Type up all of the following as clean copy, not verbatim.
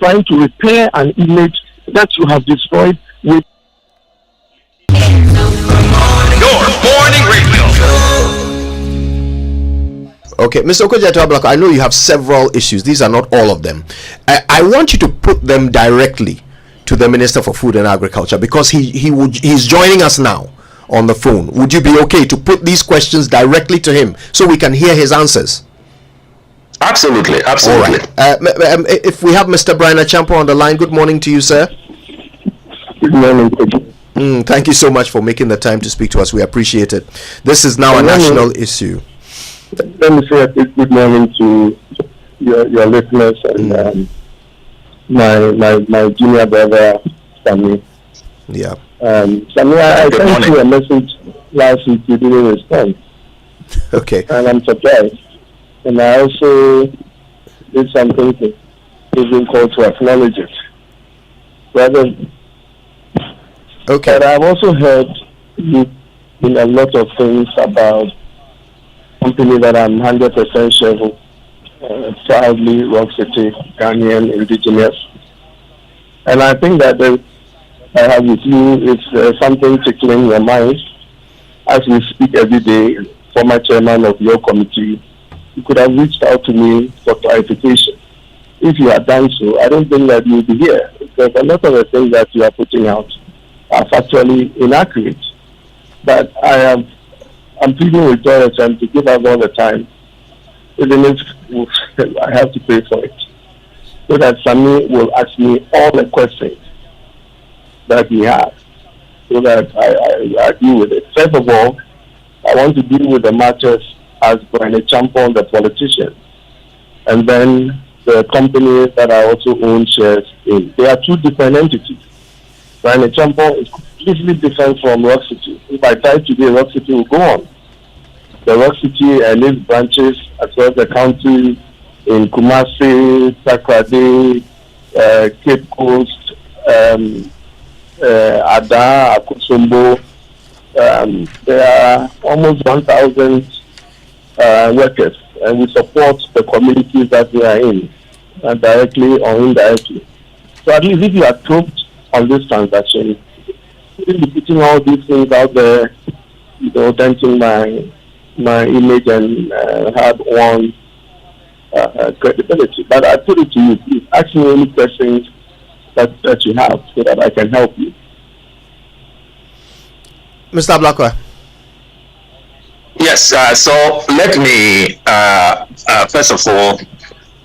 trying to repair an image that you have destroyed with your morning radio. Okay, Mr. Okudzeto blakwa, I know you have several issues. These are not all of them. I want you to put them directly to the Minister for Food and Agriculture, because he's joining us now on the phone. Would you be okay to put these questions directly to him so we can hear his answers? Absolutely. All right. If we have Mr. BRYAN Acheampong on the line, good morning to you, sir. Good morning. Thank you so much for making the time to speak to us. We appreciate it. This is now a national issue. Let me say a good morning to your listeners and my junior brother, Sammy. Yeah. Sammy, I sent you a message last week. You didn't respond. Okay. And I'm surprised. And I also did something to even call to acknowledge it. Rather, okay. But I've also heard you in a lot of things about company that I'm 100% sure of, proudly Rock City, Ghanaian, indigenous. And I think that I have with you is something tickling your mind as we speak every day. Former chairman of your committee, you could have reached out to me for clarification. If you had done so, I don't think that you would be here, because a lot of the things that you are putting out are factually inaccurate. But I'm pleading with Jonathan to give us all the time, even if I have to pay for it, so that Sammy will ask me all the questions that he has, so that I deal with it. First of all, I want to deal with the matters as BRYAN Acheampong, the politician, and then the company that I also own shares in. They are two different entities. BRYAN Acheampong is completely different from Rock City. If I die today, Rock City will go on. The Rock City and its branches across the country in Kumasi, Takoradi, Cape Coast, Ada, Akosombo. There are almost 1,000 workers, and we support the communities that we are in, directly or indirectly. So at least if you are probed on this transaction, you will be putting all these things out there, denting my image and have one credibility. But I put it to you, please ask me any questions that you have so that I can help you. Mr. Blakwa. Yes, so let me first of all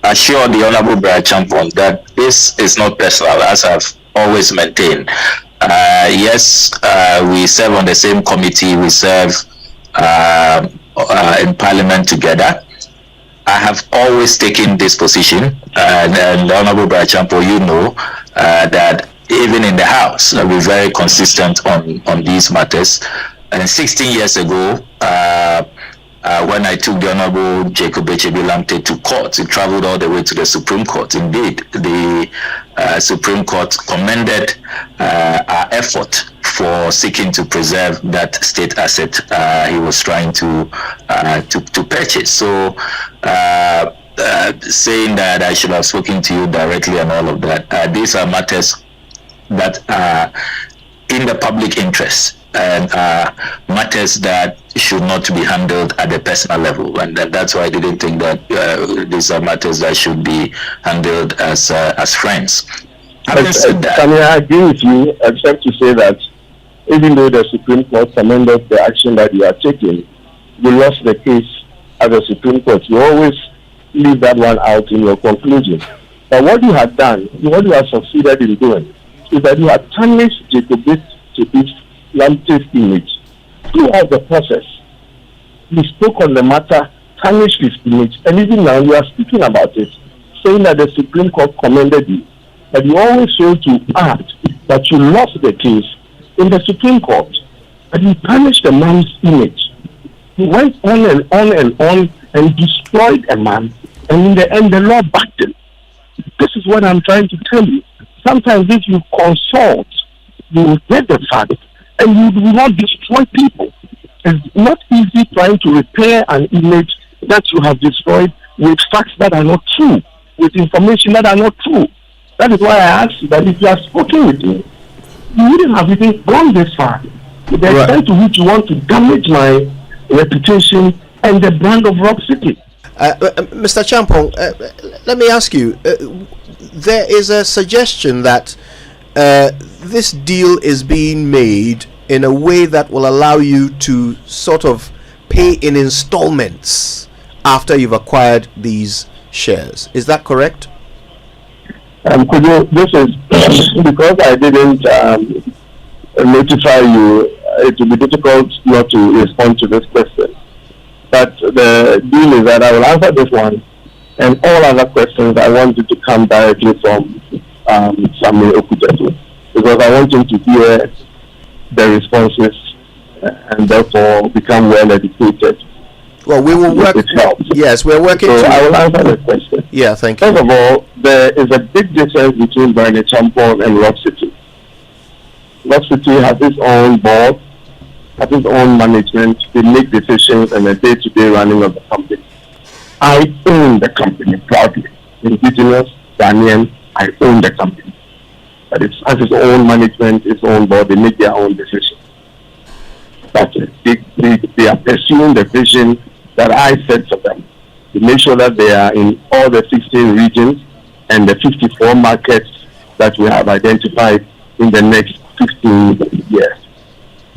assure the Honorable BRYAN Acheampong that this is not personal, as I've always maintained. Yes, we serve on the same committee, we serve in Parliament together. I have always taken this position, and the Honorable BRYAN Acheampong, you know that even in the House, we're very consistent on these matters. And 16 years ago, when I took the Honorable Jacob Agyebeng to court, it traveled all the way to the Supreme Court. Indeed, the Supreme Court commended our effort for seeking to preserve that state asset he was trying to purchase. So, saying that I should have spoken to you directly and all of that, these are matters that are in the public interest and matters that should not be handled at the personal level, and that's why I didn't think that these are matters that should be handled as friends. Having said that, I agree with you, except to say that even though the Supreme Court commended the action that you are taking, you lost the case at the Supreme Court. You always leave that one out in your conclusion. But what you have done, what you have succeeded in doing, is that you have tarnished Jacob Lamte's image throughout the process. You spoke on the matter, tarnished his image, and even now you are speaking about it, saying that the Supreme Court commended you. But you always failed to add that you lost the case in the Supreme Court, but you tarnished the man's image. You went on and on and on and destroyed a man, and in the end the law backed him. This is what I'm trying to tell you. Sometimes if you consult, you will get the fact, and you will not destroy people. It's not easy trying to repair an image that you have destroyed with facts that are not true, with information that are not true. That is why I asked you that if you have spoken with me, you wouldn't have even gone this far. To the extent to which you want to damage my reputation and the brand of Rock City. Mr. Acheampong, let me ask you, there is a suggestion that this deal is being made in a way that will allow you to sort of pay in installments after you've acquired these shares. Is that correct? This is because I didn't notify you. It will be difficult not to respond to this question. But the deal is that I will answer this one, and all other questions I want you to come directly from Samuel Okudzeto, because I want him to hear the responses and therefore become well educated. Well, we will work. Yes, we're working. So I will answer the question. Yeah, thank you. First of all, there is a big difference between BRYAN Acheampong and Rock City. Rock City has its own board, has its own management. They make decisions and the day-to-day running of the company. I own the company proudly. Indigenous, Ghanaian, I own the company. But it has its own management, its own board. They make their own decisions. That's it. They are pursuing the vision that I set for them, to make sure that they are in all the 16 regions and the 54 markets that we have identified in the next 15 years.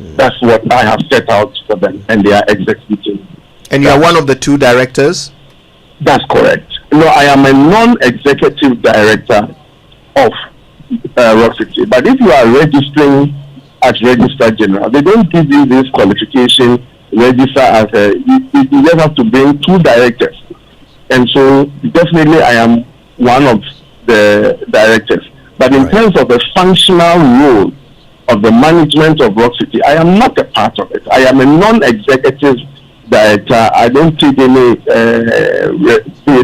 That's what I have set out for them, and they are executing. And you are one of the two directors? That's correct. No, I am a non-executive director of Rock City. But if you are registering as Registrar General, they don't give you this qualification, register as you just have to bring two directors. And so definitely I am one of the directors. But in terms of the functional role of the management of Rock City, I am not a part of it. I am a non-executive director. I don't take any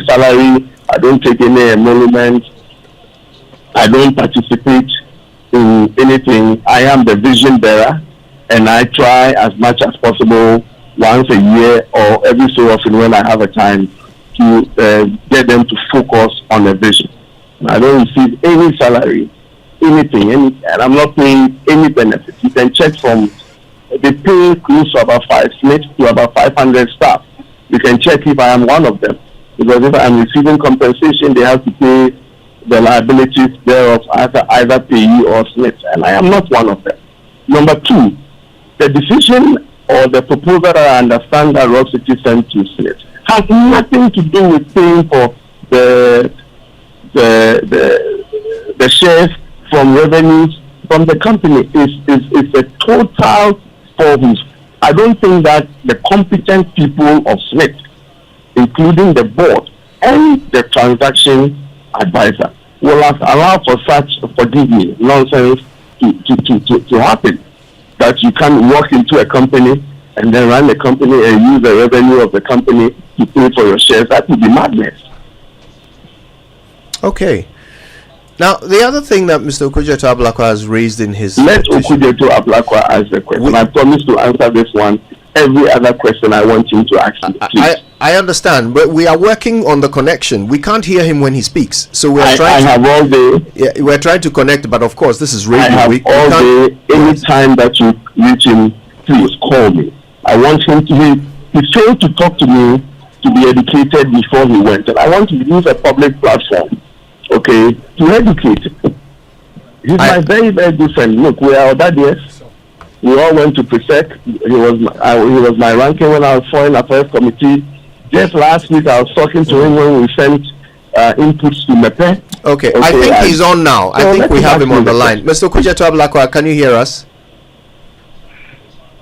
salary. I don't take any emoluments. I don't participate in anything. I am the vision bearer, and I try as much as possible once a year or every so often when I have a time to get them to focus on a vision. I don't receive any salary, anything, and I'm not paying any benefits. You can check from, they pay close to about 5 SSNIT to about 500 staff. You can check if I am one of them, because if I am receiving compensation, they have to pay the liabilities thereof, either payee or SSNIT, and I am not one of them. Number two, the decision or the proposal that I understand that Rock City sent to SSNIT has nothing to do with paying for the shares from revenues from the company. It's a total for. I don't think that the competent people of SSNIT, including the board and the transaction advisor, will allow for such, forgive me, nonsense to happen. That you can walk into a company and then run the company and use the revenue of the company to pay for your shares. That would be madness. Okay. Now, the other thing that Mr. Okudzeto blakwa has raised in his Let Okudzeto blakwa ask the question. I promise to answer this one. Every other question I want him to ask you, please. I understand, but we are working on the connection. We can't hear him when he speaks, so we're I have all day. Yeah, we're trying to connect, but of course, this is radio. I have all day. Any time that you reach him, please call me. I want him to be. He failed to talk to me to be educated before he went, and I want to use a public platform, okay, to educate him. He's my very, very good friend. Look, we are that yes. We all went to PRESEC. He was my ranking when I was Foreign Affairs Committee. Just last week, I was talking to him when we sent inputs to MEPE. Okay, I think he's on now. I think we have him on the line. Mr. Okudzeto blakwa, can you hear us?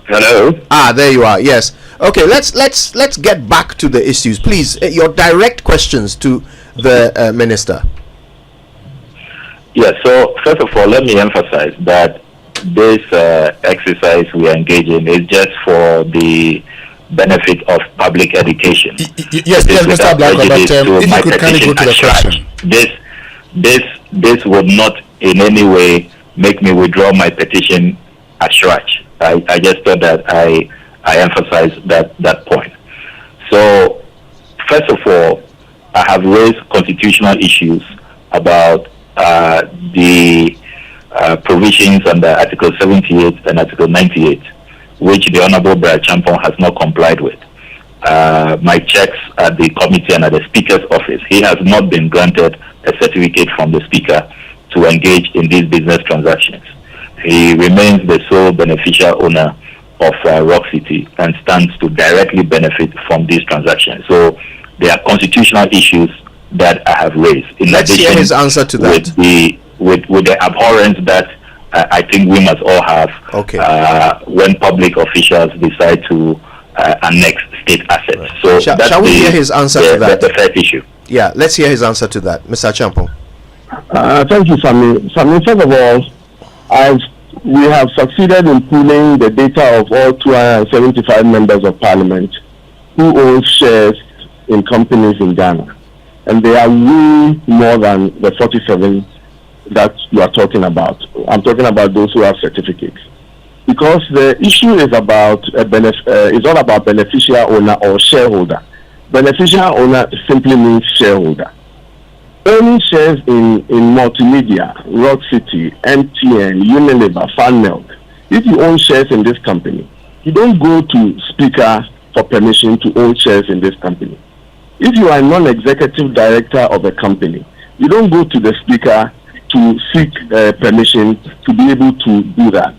Hello. There you are. Yes. Okay, let's get back to the issues, please. Your direct questions to the minister. Yes. So first of all, let me emphasize that this exercise we are engaging is just for the benefit of public education. Yes, Mr. Blakwa, but if you could kindly go to the question. This would not in any way make me withdraw my petition at scratch. I just thought that I emphasized that point. So first of all, I have raised constitutional issues about the provisions under Article 78 and Article 98, which the Honorable BRYAN Acheampong has not complied with. My checks at the committee and at the Speaker's office, he has not been granted a certificate from the Speaker to engage in these business transactions. He remains the sole beneficial owner of Rock City and stands to directly benefit from these transactions. So there are constitutional issues that I have raised. Let's hear his answer to that. With the abhorrence that I think we must all have when public officials decide to annex state assets. Right. So shall we hear his answer to that? That's the first issue. Yeah, let's hear his answer to that, Mr. Acheampong. Thank you, Sami. Sami, first of all, we have succeeded in pooling the data of all 275 members of parliament who own shares in companies in Ghana. And they are way more than the 47 that you are talking about. I'm talking about those who have certificates. Because the issue is about it's all about beneficial owner or shareholder. Beneficial owner simply means shareholder. Owning shares in Multimedia, Rock City, MTN, Unilever, FanMilk. If you own shares in this company, you don't go to Speaker for permission to own shares in this company. If you are a non-executive director of a company, you don't go to the Speaker to seek permission to be able to do that.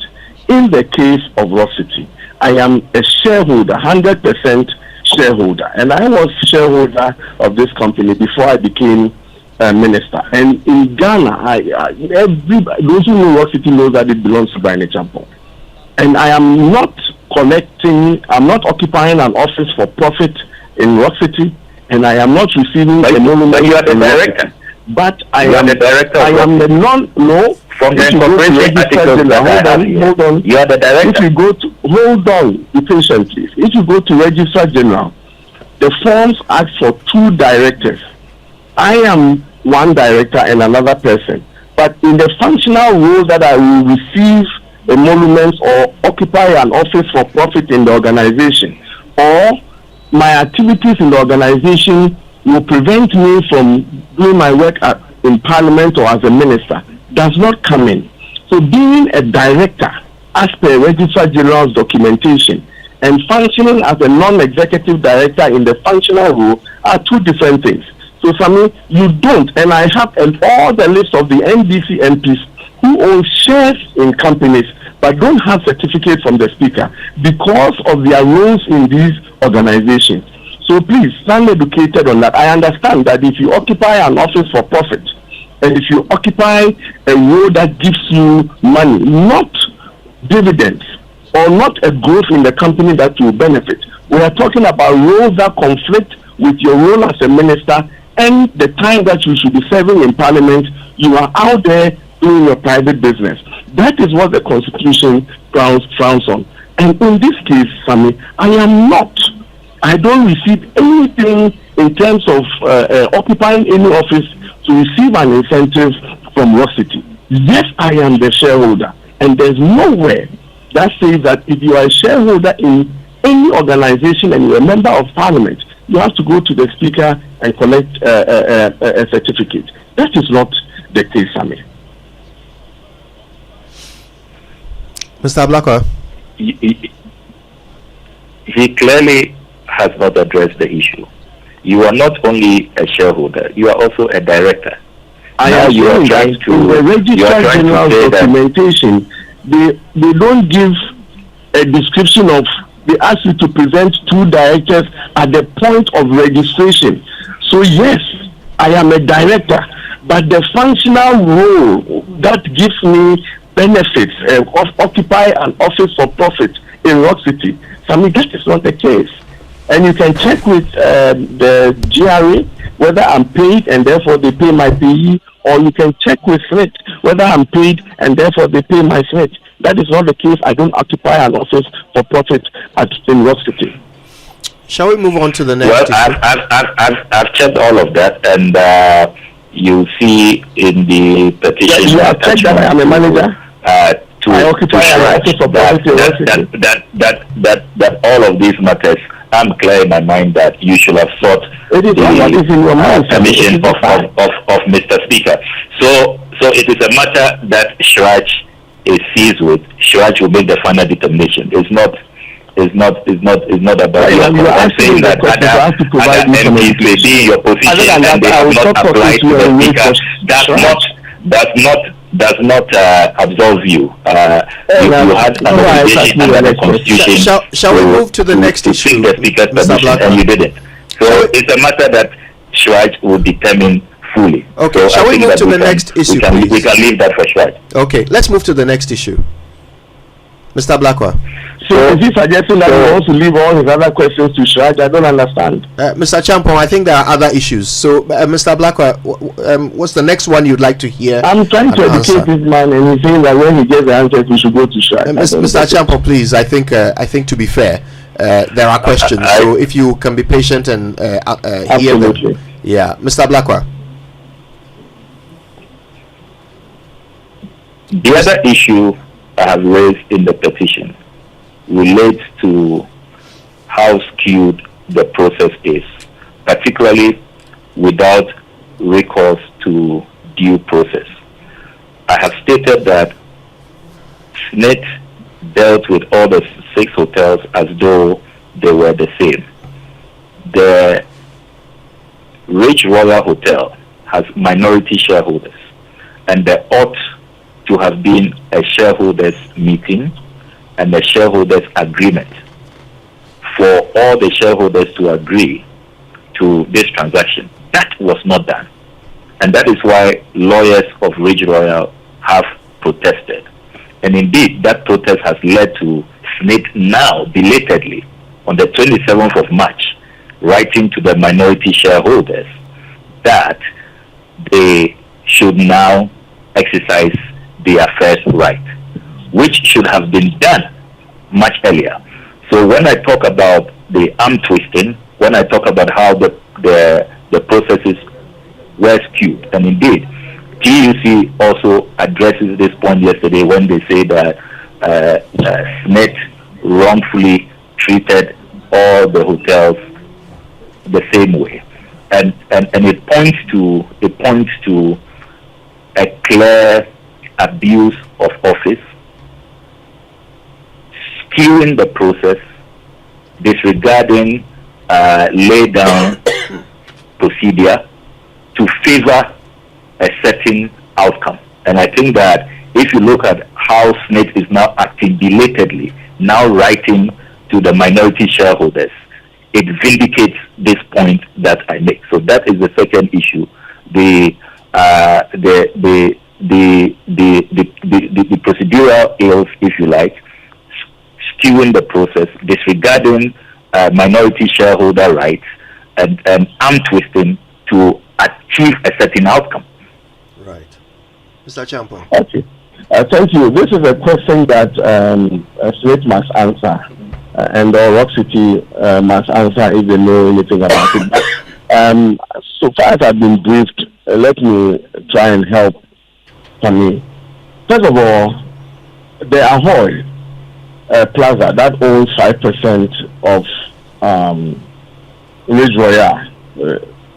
In the case of Rock City, I am a shareholder, 100% shareholder, and I was shareholder of this company before I became minister. And in Ghana, those who know Rock City know that it belongs to BRYAN Acheampong. And I am not I'm not occupying an office for profit in Rock City, and I am not receiving a monument. But you are the director. But I am the director. I am the no. From the incorporation articles. Hold on. You are the director. If you go to hold on, be patient, please. If you go to Registrar General, the forms ask for 2 directors. I am one director and another person. But in the functional role that I will receive emoluments or occupy an office for profit in the organization, or my activities in the organization will prevent me from doing my work in Parliament or as a minister, does not come in. So being a director, as per Registrar General's documentation, and functioning as a non-executive director in the functional role are 2 different things. So, Sami, you don't, and I have all the list of the NDC MPs who own shares in companies but don't have certificates from the Speaker because of their roles in these organizations. So please, stand educated on that. I understand that if you occupy an office for profit, and if you occupy a role that gives you money, not dividends, or not a growth in the company that will benefit, we are talking about roles that conflict with your role as a minister and the time that you should be serving in Parliament. You are out there doing your private business. That is what the Constitution frowns on. And in this case, Sami, I don't receive anything in terms of occupying any office to receive an incentive from Rock City. Yes, I am the shareholder, and there's nowhere that says that if you are a shareholder in any organization and you're a member of Parliament, you have to go to the Speaker and collect a certificate. That is not the case, Sami. Mr. Blakwa. He clearly has not addressed the issue. You are not only a shareholder, you are also a director. You are trying to the Registrar General's documentation, they don't give a description of, they ask you to present 2 directors at the point of registration. So yes, I am a director, but the functional role that gives me benefits of occupy an office for profit in Rock City, I mean, that is not the case. And you can check with the GRA whether I'm paid and therefore they pay my PE, or you can check with SSNIT whether I'm paid and therefore they pay my SSNIT. That is not the case. I don't occupy an office for profit in Rock City. Shall we move on to the next issue? I've checked all of that, and you see in the petition. You have checked that I am a manager? that all of these matters, I'm clear in my mind that you should have sought the permission of Mr. Speaker. So it is a matter that Shraj is seized with. Shraj will make the final determination. It's not about I'm saying that other MPs may be in your position and they have not applied to the Speaker. Does not absolve you. You had an obligation under the Constitution. Shall we move to the next issue, the Speaker's permission, and you didn't. So it's a matter that Shraj will determine fully. Okay, so shall we move to the next issue, please? We can leave that for Shraj. Okay, let's move to the next issue. Mr. Blakwa. So is he suggesting that he wants to leave all his other questions to Shraj? I don't understand. Mr. Acheampong, I think there are other issues. So, Mr. Blakwa, what's the next one you'd like to hear? I'm trying to educate this man, and he's saying that when he gets the answers, we should go to Shraj. Mr. Acheampong, please. I think to be fair, there are questions. So if you can be patient and hear them. Yeah, Mr. Blakwa. The other issue I have raised in the petition relates to how skewed the process is, particularly without recourse to due process. I have stated that SSNIT dealt with all the 6 hotels as though they were the same. The Rich Royal Hotel has minority shareholders, and there ought to have been a shareholders meeting and a shareholders agreement for all the shareholders to agree to this transaction. That was not done, and that is why lawyers of Ridge Royal have protested. And indeed, that protest has led to SSNIT now belatedly on the 27th of March writing to the minority shareholders that they should now exercise their first right, which should have been done much earlier. So when I talk about the arm twisting, when I talk about how the processes were skewed, and indeed TUC also addresses this point yesterday when they say that SSNIT wrongfully treated all the hotels the same way, and it points to a clear abuse of office, skewing the process, disregarding lay down procedure to favor a certain outcome. And I think that if you look at how SSNIT is now acting belatedly, now writing to the minority shareholders, it vindicates this point that I make. So that is the second issue. The procedural ills, if you like, skewing the process, disregarding minority shareholder rights, and arm twisting to achieve a certain outcome. Right. Mr. Acheampong. Okay. Thank you. This is a question that SSNIT must answer, and Rock City must answer if they know anything about it. But, so far as I've been briefed, let me try and help me. First of all, the Ahoy Plaza that owns 5% of Ridge Royal.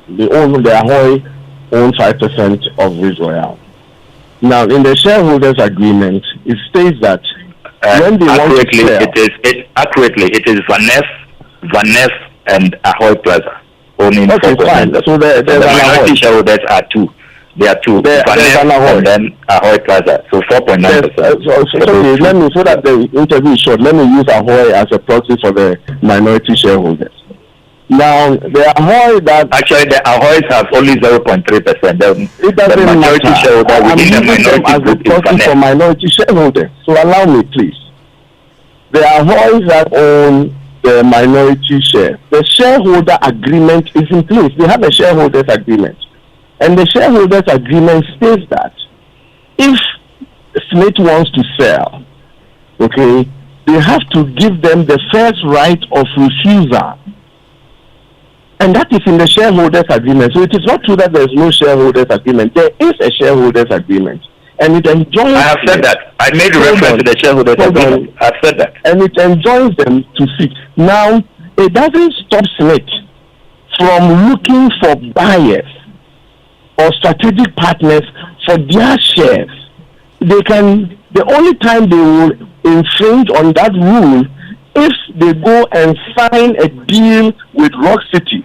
The Ahoy owns 5% of Ridge Royal. Now, in the shareholders agreement, it states that when they want to sell, it is Vanef and Ahoy Plaza owning 4%. So the minority shareholders are two. There are two. Vanef and then Ahoy Plaza. So 4.9%. Let me, so that the interview is short, let me use Ahoy as a proxy for the minority shareholders. Now, the Ahoy that... Actually, the Ahoys have only 0.3%. It doesn't minority shareholder within the minority group is proxy for minority shareholders. So allow me, please. The Ahoys that own the minority share, the shareholder agreement is in place. They have a shareholders agreement. And the shareholders agreement states that if SSNIT wants to sell, okay, they have to give them the first right of refusal. And that is in the shareholders agreement. So it is not true that there is no shareholders agreement. There is a shareholders agreement. and it enjoins. I have said that. I made reference to the shareholders agreement. I've said that. And it enjoins them to seek. Now, it doesn't stop SSNIT from looking for buyers or strategic partners for their shares. They can. The only time they will infringe on that rule if they go and sign a deal with Rock City,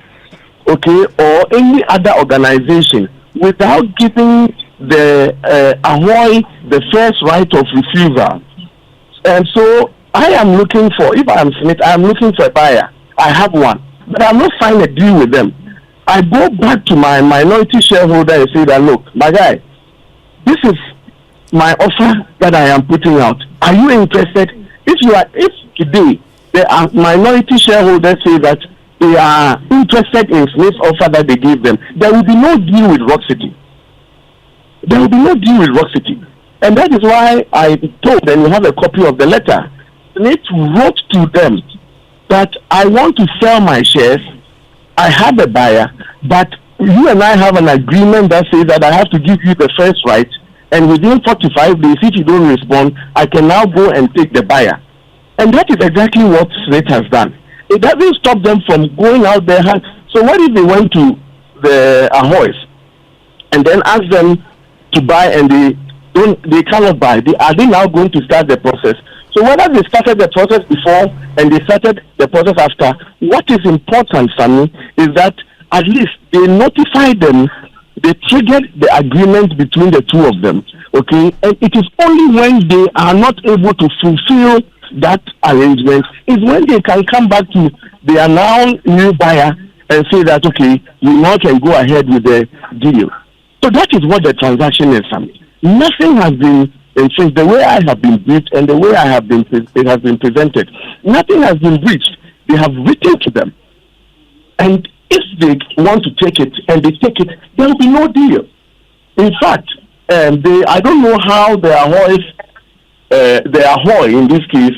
okay, or any other organization without giving the Ahoy the first right of refusal. And so I am looking for, if I am SSNIT, I am looking for a buyer. I have one, but I'm not signing a deal with them. I go back to my minority shareholder and say that, look, my guy, this is my offer that I am putting out. Are you interested? If today the minority shareholders say that they are interested in SSNIT's offer that they gave them, there will be no deal with Rock City. There will be no deal with Rock City. And that is why I told, and you have a copy of the letter, SSNIT wrote to them that I want to sell my shares, I have a buyer, but you and I have an agreement that says that I have to give you the first right, and within 45 days, if you don't respond, I can now go and take the buyer. And that is exactly what SSNIT has done. It doesn't stop them from going out there. So what if they went to the Ahoys and then asked them to buy and they cannot buy? Are they now going to start the process? So whether they started the process before and they started the process after, what is important, Sammy, is that at least they notified them, they triggered the agreement between the two of them, okay? And it is only when they are not able to fulfill that arrangement is when they can come back to their now new buyer and say that, okay, you now can go ahead with the deal. So that is what the transaction is, Sammy. Nothing has been infringed. The way I have been briefed and the way it has been presented, nothing has been breached. They have written to them. And if they want to take it and they take it, there will be no deal. In fact, I don't know how the Ahoy in this case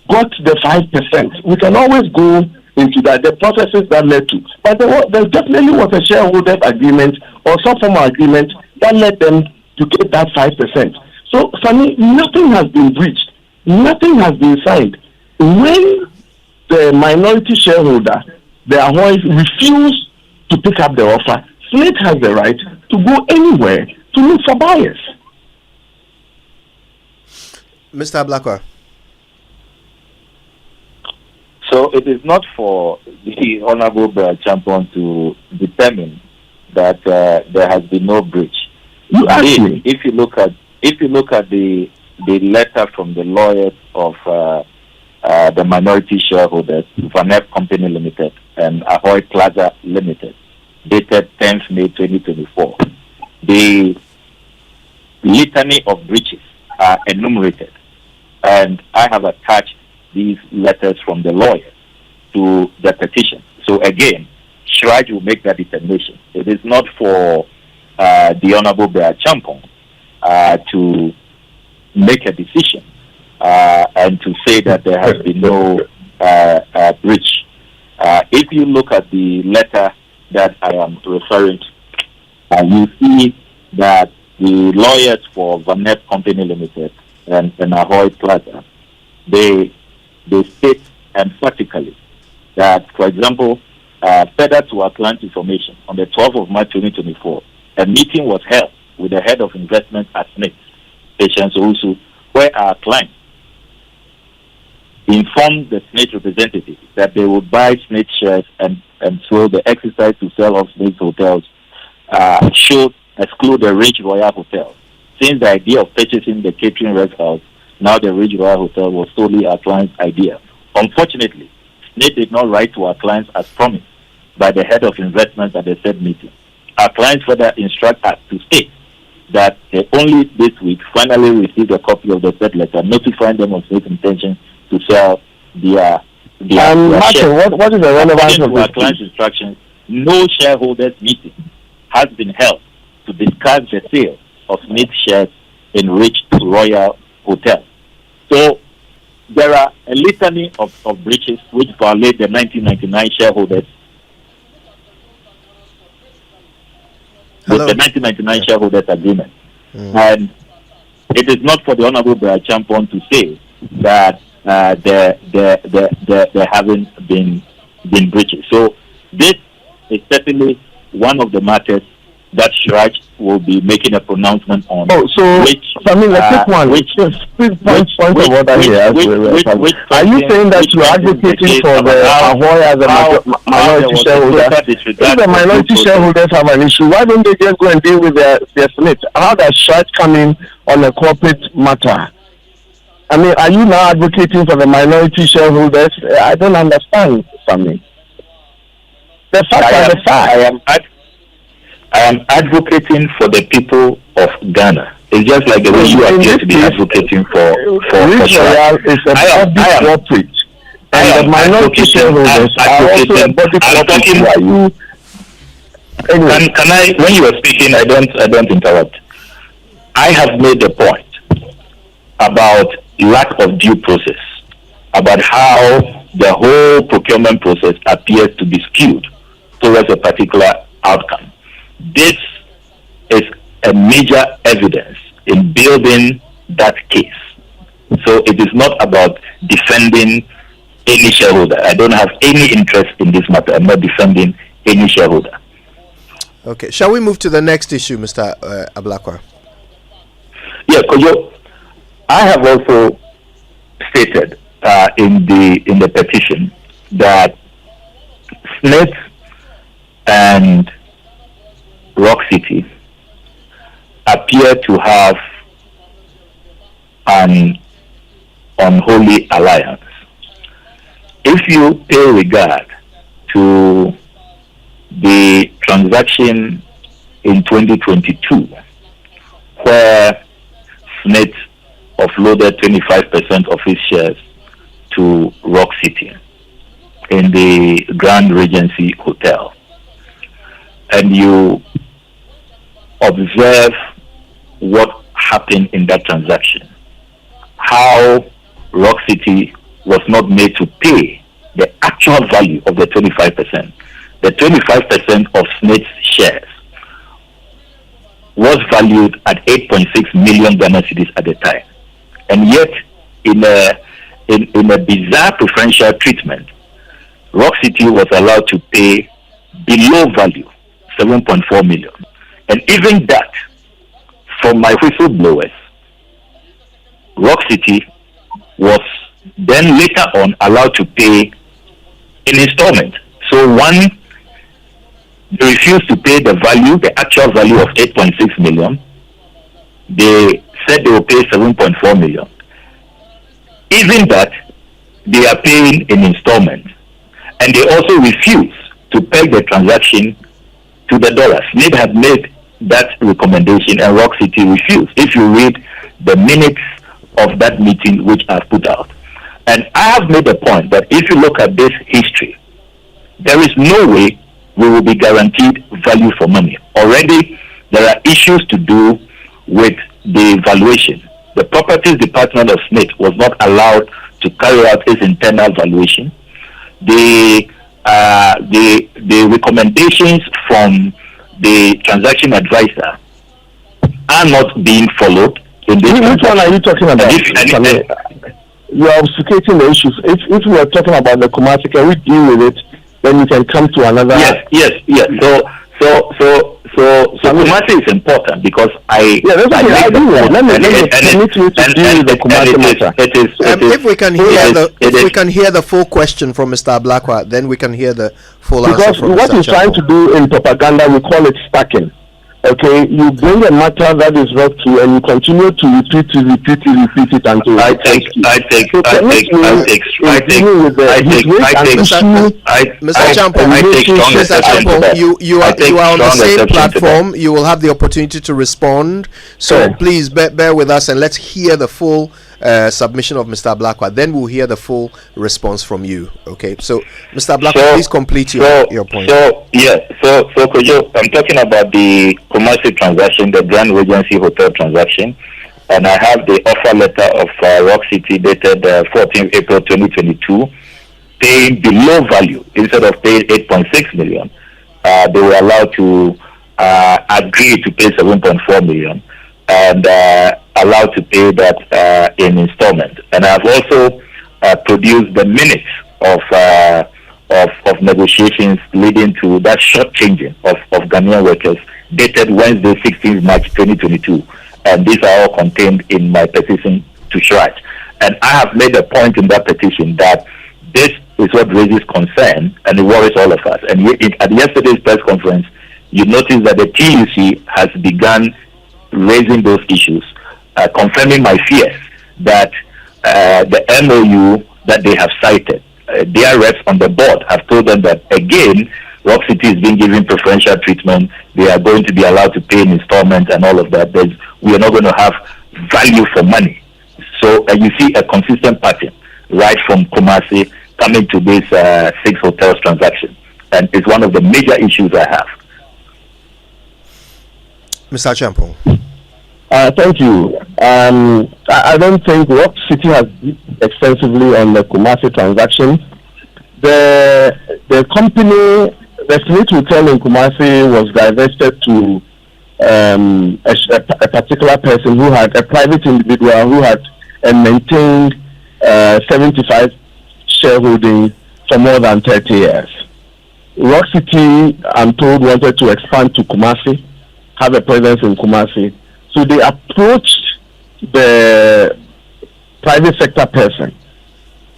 got the 5%. We can always go into that, the processes that led to. But there definitely was a shareholder agreement or some form of agreement that led them to get that 5%. So, Sunny, nothing has been breached. Nothing has been signed. When the minority shareholder, the Ahoy, refuse to pick up the offer, SSNIT has the right to go anywhere to look for buyers. Mr. Blakwa. So it is not for the Honorable Acheampong to determine that there has been no breach. You asked me. If you look at the letter from the lawyers of the minority shareholders, Vanef Company Limited and Ahoy Plaza Limited, dated 10th May 2024, the litany of breaches are enumerated, and I have attached these letters from the lawyers to the petition. So again, SHRAJ will make that determination. It is not for the Honorable Acheampong to make a decision and to say that there has been no breach. If you look at the letter that I am referring to, you see that the lawyers for Vanef Company Limited and Ahoy Plaza, they state emphatically that, for example, further to our client information, on the 12th of March 2024, a meeting was held with the head of investment at SSNIT, Patience Owusu, where our client informed the SSNIT representative that they would buy SSNIT shares and so the exercise to sell off SSNIT hotels should exclude the Ridge Royal Hotel. Since the idea of purchasing the catering rest house, now the Ridge Royal Hotel, was solely our client's idea. Unfortunately, SSNIT did not write to our clients as promised by the head of investment at the said meeting. Our clients further instruct us to state that they only this week finally received a copy of the said letter notifying them of SSNIT's intention to sell their shares. What is the relevance of our client's instructions? No shareholders meeting has been held to discuss the sale of SSNIT shares in Ridge Royal Hotel. So there are a litany of breaches which violate the 1999 shareholders. With the 1999 shareholders agreement. And it is not for the Honorable BRYAN Acheampong to say that there haven't been breaches. So this is certainly one of the matters that SSNIT will be making a pronouncement on. Oh, so which, I mean, the quick one. Point of order here. Are you saying that you are advocating for the Ahoy as a minority shareholder? If the minority shareholders have an issue, why don't they just go and deal with their SSNIT? How does SSNIT come in on a corporate matter? I mean, are you now advocating for the minority shareholders? I don't understand, Sammy. The fact is the fact. I am advocating for the people of Ghana. It's just like the way you appear to be advocating for Royal is a public corporate, and the minority shareholders are also a body corporate. Can I, when you are speaking, I don't interrupt. I have made the point about lack of due process, about how the whole procurement process appears to be skewed towards a particular outcome. This is a major evidence in building that case. So it is not about defending any shareholder. I don't have any interest in this matter. I'm not defending any shareholder. Okay, shall we move to the next issue, Mr. Blakwa? Yeah, Kojo, I have also stated in the petition that SSNIT and Rock City appear to have an unholy alliance. If you pay regard to the transaction in 2022, where SSNIT offloaded 25% of its shares to Rock City in the Grand Regency Hotel, and you observe what happened in that transaction, how Rock City was not made to pay the actual value of the 25%. The 25% of SSNIT's shares was valued at 8.6 million Ghana cedis at the time. And yet, in a bizarre preferential treatment, Rock City was allowed to pay below value, 7.4 million. And even that, from my whistleblowers, Rock City was then later on allowed to pay in installment. So one, they refused to pay the value, the actual value of 8.6 million. They said they will pay 7.4 million. Even that, they are paying in installment. And they also refuse to peg the transaction to the dollar. SSNIT had made that recommendation and Rock City refused. If you read the minutes of that meeting which I've put out. And I have made the point that if you look at this history, there is no way we will be guaranteed value for money. Already, there are issues to do with the valuation. The Properties Department of SSNIT was not allowed to carry out its internal valuation. The recommendations from the transaction advisor are not being followed. Which one are you talking about? You are obfuscating the issues. If we are talking about the Kumasi, can we deal with it? Then we can come to another. Yes. So Kumasi is important because Let me deal with the Kumasi matter. If we can hear the full question from Mr. Blakwa, then we can hear the full answer because from what Mr. he's trying to do in propaganda, we call it stacking. Okay, you bring a matter that is not true and you continue to repeat it until Mr. Acheampong, you are on the same platform. You will have the opportunity to respond. So please bear with us and let's hear the full submission of Mr. Blakwa. Then we'll hear the full response from you. Okay, so Mr. Blakwa, please complete your point. So Kojo, I'm talking about the Kumasi transaction, the Grand Regency Hotel transaction, and I have the offer letter of Rock City dated 14th April 2022, paying below value instead of paying 8.6 million. They were allowed to agree to pay 7.4 million, and allowed to pay that in installment. And I've also produced the minutes of negotiations leading to that shortchanging of Ghanaian workers dated Wednesday, 16th March 2022. And these are all contained in my petition to SSNIT. And I have made a point in that petition that this is what raises concern and it worries all of us. And at yesterday's press conference, you notice that the TUC has begun raising those issues, confirming my fears that the MOU that they have cited, their reps on the board have told them that, again, Rock City is being given preferential treatment. They are going to be allowed to pay in installments and all of that. We are not going to have value for money. So you see a consistent pattern right from Kumasi coming to this 6 hotels transaction. And it's one of the major issues I have. Mr. Acheampong. Thank you. I don't think Rock City has extensively on the Kumasi transaction. The company, the SSNIT hotel in Kumasi, was divested to a particular person who had a private individual who had maintained 75 shareholding for more than 30 years. Rock City, I'm told, wanted to expand to Kumasi, have a presence in Kumasi. So they approached the private sector person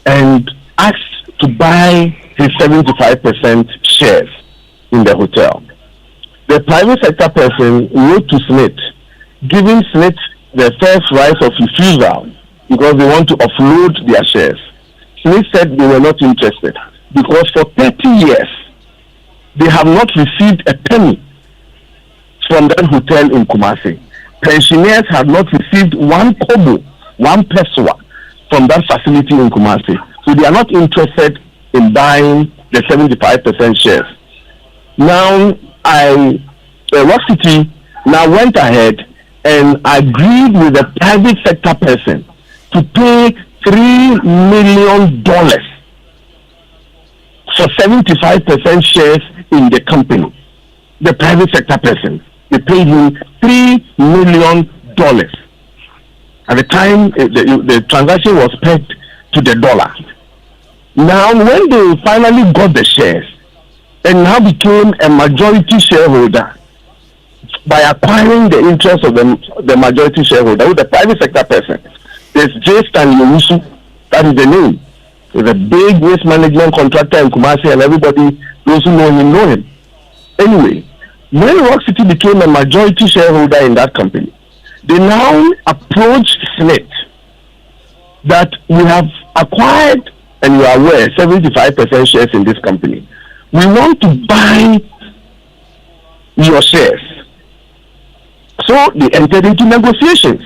and asked to buy his 75% shares in the hotel. The private sector person wrote to SSNIT, giving SSNIT the first right of refusal because they want to offload their shares. SSNIT said they were not interested because for 30 years they have not received a penny from that hotel in Kumasi. Pensioners have not received one kobo, one peswa from that facility in Kumasi. So they are not interested in buying the 75% shares. Now, Rock City now went ahead and agreed with the private sector person to pay $3 million for 75% shares in the company. The private sector person, they paid him $3 million. At the time, the transaction was pegged to the dollar. Now, when they finally got the shares and now became a majority shareholder by acquiring the interest of the majority shareholder with the private sector person, there's J. Stanley Owusu, that is the name. He's a big waste management contractor in Kumasi, and everybody, those who know him. Anyway, when Rock City became a majority shareholder in that company, they now approached SSNIT that we have acquired, and you are aware, 75% shares in this company. We want to buy your shares. So they entered into negotiations.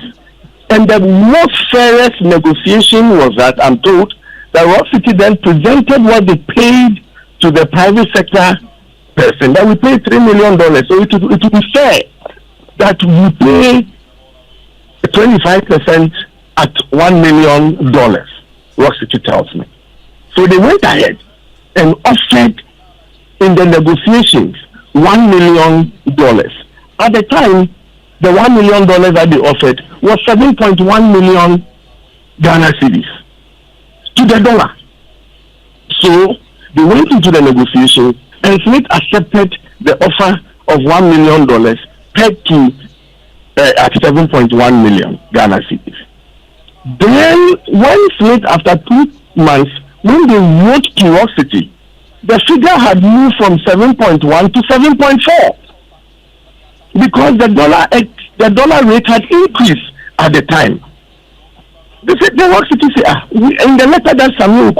And the most fairest negotiation was that, I'm told, that Rock City then presented what they paid to the private sector person, that we paid $3 million. So it would be fair that we pay 25% at $1 million, Rock City tells me. So they went ahead and offered in the negotiations $1 million. At the time, the $1 million that they offered was 7.1 million Ghana cedis to the dollar. So they went into the negotiation and SSNIT accepted the offer of $1 million pegged to at 7.1 million Ghana cedis. Then when SSNIT, after 2 months, when they wrote to Rock City, the figure had moved from 7.1 to 7.4 because the dollar rate had increased at the time. They said, the Rock City said, in the letter that Samuel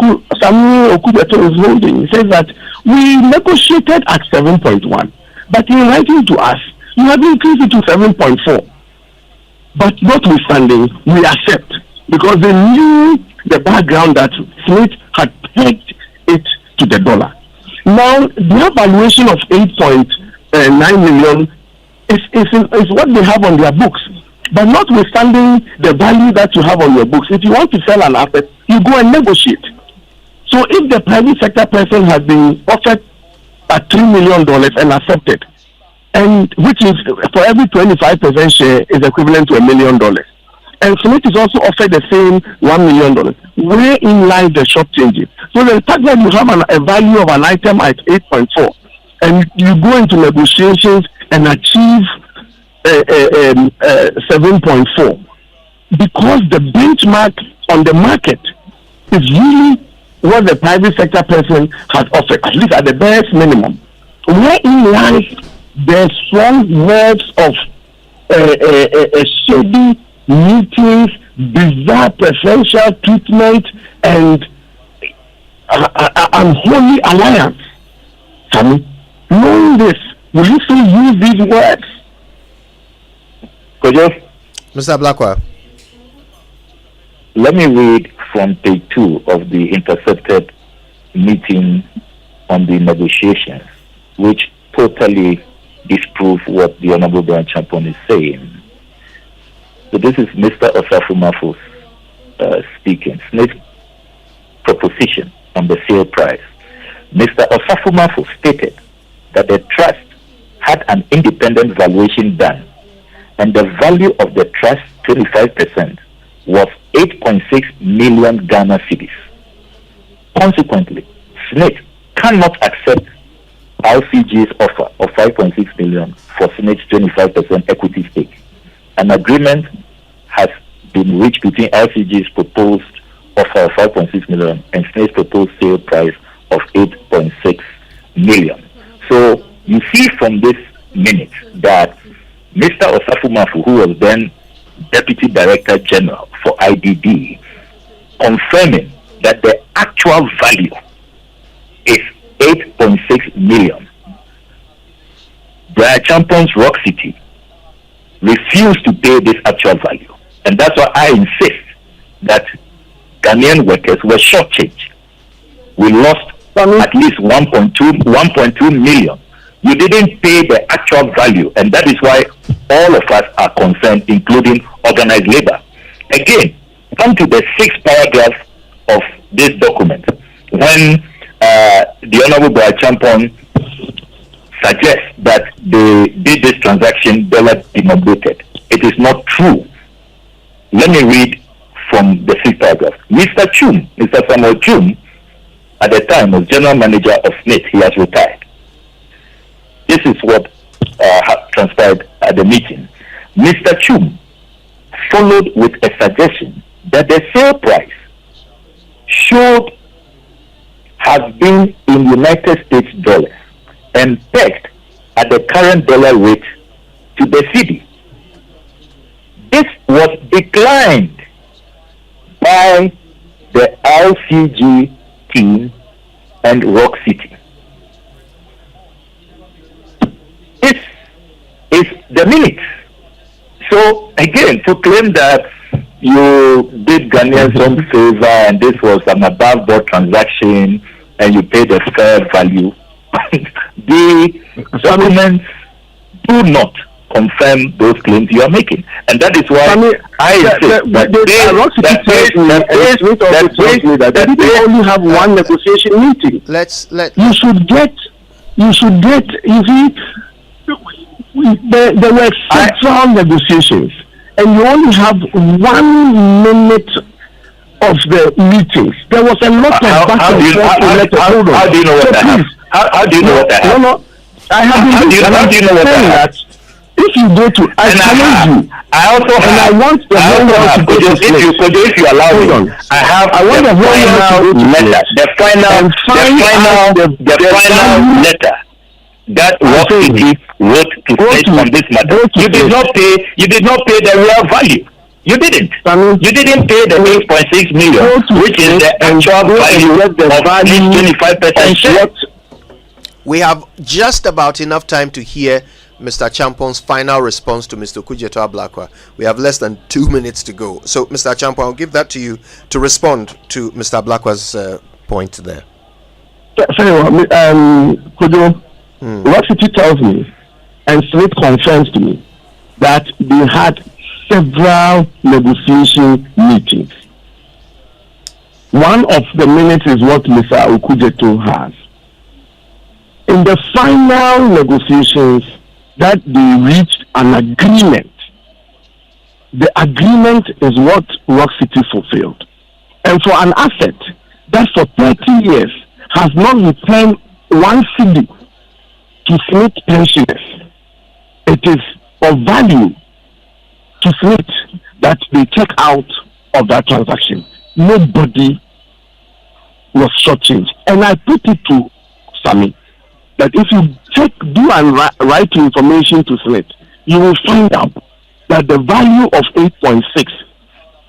Okudzeto is holding, he says that we negotiated at 7.1, but in writing to us, you have increased it to 7.4. But notwithstanding, we accept because they knew the background that SSNIT had pegged it to the dollar. Now, their valuation of 8.9 million is what they have on their books. But notwithstanding the value that you have on your books, if you want to sell an asset, you go and negotiate. So if the private sector person has been offered at $3 million and accepted, and which is for every 25% share is equivalent to $1 million. and SSNIT is also offered the same $1 million. Wherein lies the short changes? So the fact that you have a value of an item at 8.4, and you go into negotiations and achieve 7.4, because the benchmark on the market is really what the private sector person has offered, at least at the barest minimum. Wherein lies the strong words of shady meetings, bizarre preferential treatment, and unholy alliance. Sammy, knowing this, will you still use these words? Mr. Blakwa. Let me read from page 2 of the intercepted meeting on the negotiations, which totally disprove what the Honorable BRYAN Acheampong is saying. So this is Mr. Osafumafu's speaking. SSNIT proposition on the sale price. Mr. Osafumafu stated that the trust had an independent valuation done, and the value of the trust 25% was 8.6 million Ghana cedis. Consequently, SSNIT cannot accept RCG's offer of 5.6 million for SSNIT's 25% equity stake. An agreement has been reached between RCG's proposed offer of 5.6 million and SSNIT's proposed sale price of 8.6 million. So you see from this minute that Mr. Osafumafu, who was then Deputy Director General for IDD, confirming that the actual value is 8.6 million. BRYAN Acheampong's Rock City refused to pay this actual value. And that's why I insist that Ghanaian workers were shortchanged. We lost at least 1.2 million. You didn't pay the actual value, and that is why all of us are concerned, including organized labor. Again, come to the 6th paragraph of this document, when the Honorable BRYAN Acheampong suggests that they did this transaction dollar denominated. It is not true. Let me read from the 6th paragraph. Mr. Samuel Chum, at the time was General Manager of SSNIT. He has retired. This is what transpired at the meeting. Mr. Chum followed with a suggestion that the sale price should have been in United States dollars and pegged at the current dollar rate to the cedi. This was declined by the RCG team and Rock City. This is the minute. So again, to claim that you did Ghanaians some favor and this was an above board transaction and you paid a fair value, the documents do not confirm those claims you are making, and that is why I insist that they didn't only have one negotiation meeting. You should get. You see, there were several negotiations, and you only have 1 minute of the meetings. There was a lot of back and forth. How do you know what that happened? How do you know what that happened? No, I have been how do you know what that happened? If you go to, I challenge you. I also have, and I want the whole world to go to this. If you allow me, I want the whole world to go to letter. The final letter that Rock City wrote to state on this matter. You did not pay the real value. You didn't. You didn't pay the 8.6 million, which is the actual value of the 25% share. We have just about enough time to hear Mr. Acheampong's final response to Mr. Okudzeto blakwa. We have less than 2 minutes to go. So, Mr. Acheampong, I'll give that to you to respond to Mr. Blakwa's point there. Kojo, Rock City tells me, and SSNIT confirms to me, that they had several negotiation meetings. One of the minutes is what Mr. Okudzeto has. In the final negotiations, that they reached an agreement the agreement is what Rock City fulfilled. And for an asset that for 30 years has not returned 1 cedi to SSNIT pensioners, it is of value to SSNIT that they check out of that transaction. Nobody was shortchanged. And I put it to Sammy that if you do and write information to SSNIT, you will find out that the value of 8.6,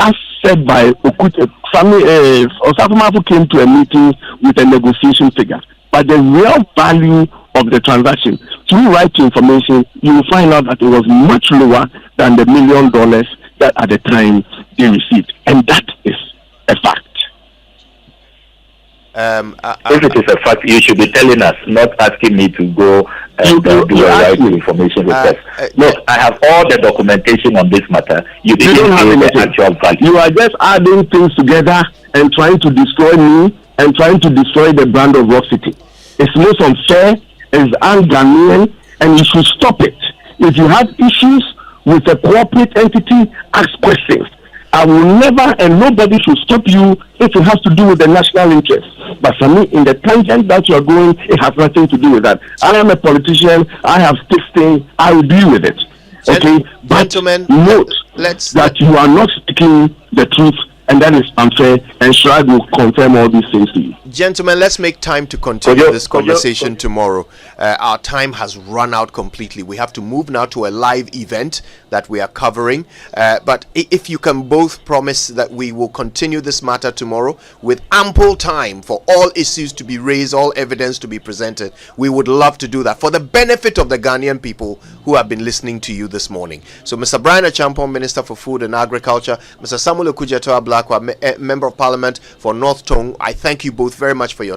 as said by Okudzeto, Sammy Osafo came to a meeting with a negotiation figure. But the real value of the transaction, through right information, you will find out that it was much lower than the $1 million that at the time they received. And that is a fact. If it is a fact, you should be telling us, not asking me to go and do a right information request. Look, I have all the documentation on this matter. You don't have the actual value. You are just adding things together and trying to destroy me and trying to destroy the brand of Rock City. It's most unfair, it's un-Ghanaian, and you should stop it. If you have issues with a corporate entity, ask questions. I will never, and nobody should stop you if it has to do with the national interest. But for me, in the tangent that you are going, it has nothing to do with that. I am a politician. I have this thing. I will deal with it. Okay? But note that you are not speaking the truth, and that is unfair, and Shrag will confirm all these things to you. Gentlemen, let's make time to continue this conversation tomorrow. Our time has run out completely. We have to move now to a live event that we are covering. But if you can both promise that we will continue this matter tomorrow with ample time for all issues to be raised, all evidence to be presented, we would love to do that for the benefit of the Ghanaian people who have been listening to you this morning. So Mr. BRYAN Acheampong, Minister for Food and Agriculture, Mr. Samuel Okudzeto blakwa, Member of Parliament for North Tongue, I thank you both very much for your